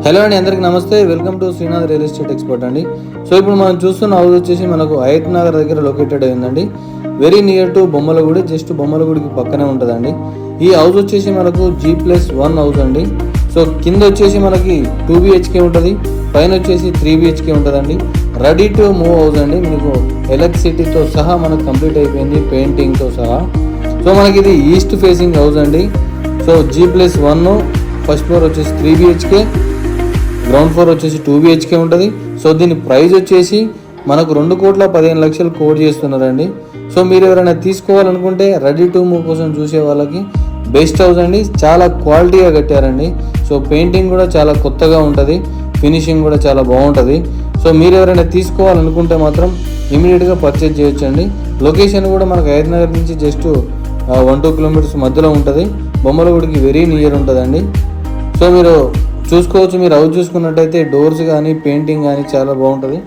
Hello అండి, అందరికి నమస్తే. Welcome to Srinath real estate expert అండి. సో ఇప్పుడు మనం చూస్తున్న హౌస్ వచ్చేసి మనకు హయత్ నగర్ దగ్గర లొకేటెడ్ అయిందండి. Very near to Bommalagudi, just బొమ్మలగుడికి పక్కనే ఉంటుందండి. ఈ హౌస్ వచ్చేసి మనకు G+1 హౌస్ అండి. సో కింద వచ్చేసి మనకి 2 BHK ఉంటుంది, పైన వచ్చేసి 3 BHK ఉంటుందండి. రెడీ టు మూవ్ హౌస్ అండి. మీకు ఎలక్ట్రిసిటీతో సహా మనకు కంప్లీట్ అయిపోయింది, పెయింటింగ్తో సహా. సో మనకి ఇది ఈస్ట్ ఫేసింగ్ హౌస్ అండి. సో G+1 ఫస్ట్ ఫ్లోర్ వచ్చేసి 3 BHK, గ్రౌండ్ ఫ్లోర్ వచ్చేసి 2 BHK ఉంటుంది. సో దీని ప్రైస్ వచ్చేసి మనకు 2,15,00,000 కోట్ చేస్తున్నారండి. సో మీరు ఎవరైనా తీసుకోవాలనుకుంటే రెడీ టు మూవ్ కోసం చూసే వాళ్ళకి బెస్ట్ హౌస్ అండి. చాలా క్వాలిటీగా కట్టారండి. సో పెయింటింగ్ కూడా చాలా కొత్తగా ఉంటుంది, ఫినిషింగ్ కూడా చాలా బాగుంటుంది. సో మీరు ఎవరైనా తీసుకోవాలనుకుంటే మాత్రం ఇమీడియట్గా పర్చేజ్ చేయొచ్చండి. లొకేషన్ కూడా మనకు హయత్ నగర్ నుంచి జస్ట్ 1-2 కిలోమీటర్స్ మధ్యలో ఉంటుంది. బొమ్మలగుడికి వెరీ నియర్ ఉంటుందండి. సో మీరు చూసుకోవచ్చు. మీరు హౌస్ చూసుకున్నట్టయితే డోర్స్ కానీ పెయింటింగ్ కానీ చాలా బాగుంటుంది.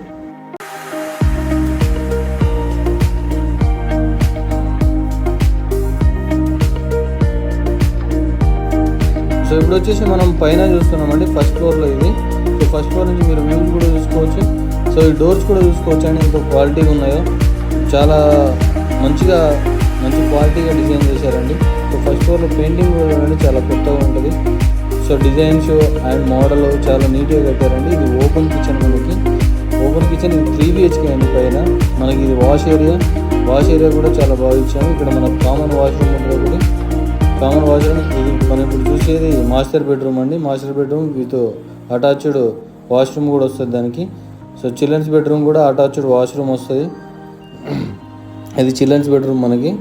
సో ఇప్పుడు వచ్చేసి మనం పైన చూస్తున్నామండి, ఫస్ట్ ఫ్లోర్లో ఇది. సో ఫస్ట్ ఫ్లోర్ నుంచి మీరు వ్యూస్ కూడా చూసుకోవచ్చు. సో ఈ డోర్స్ కూడా చూసుకోవచ్చు అండి, ఎంత క్వాలిటీగా ఉన్నాయో. చాలా మంచి క్వాలిటీగా డిజైన్ చేశారండి. సో ఫస్ట్ ఫ్లోర్లో పెయింటింగ్ కూడా చాలా కొత్తగా ఉంటుంది. సో డిజైన్స్ అండ్ మోడల్ చాలా నీట్గా కట్టారండి. ఇది ఓపెన్ కిచెన్, ఓపెన్ కిచెన్ ఇది 3 BHK అండి. పైన మనకి ఇది వాష్ ఏరియా కూడా చాలా బాగా ఇచ్చాము. ఇక్కడ మనకు కామన్ వాష్రూమ్ ఉంటుంది ఒకటి. కామన్ వాష్రూమ్ ఇది మనం ఇప్పుడు చూసేది మాస్టర్ బెడ్రూమ్ అండి. Master bedroom with attached washroom కూడా వస్తుంది దానికి. సో చిల్డ్రన్స్ బెడ్రూమ్ కూడా అటాచ్డ్ వాష్రూమ్ వస్తుంది. ఇది చిల్డ్రన్స్ బెడ్రూమ్ మనకి.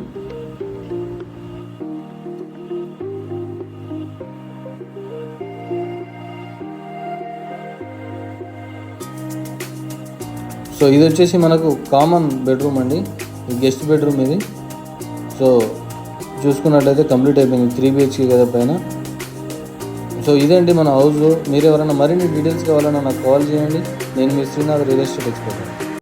సో ఇది వచ్చేసి మనకు కామన్ బెడ్రూమ్ అండి, గెస్ట్ బెడ్రూమ్ ఇది. సో చూసుకున్నట్లయితే కంప్లీట్ అయిపోయింది, 3 BHK కదా పైన. సో ఇదండి మన హౌస్. మీరు ఎవరైనా మరిన్ని డీటెయిల్స్ కావాలన్నా నాకు కాల్ చేయండి. నేను మీ శ్రీనాథ్ రియల్ ఎస్టేట్ ఎక్స్పర్ట్.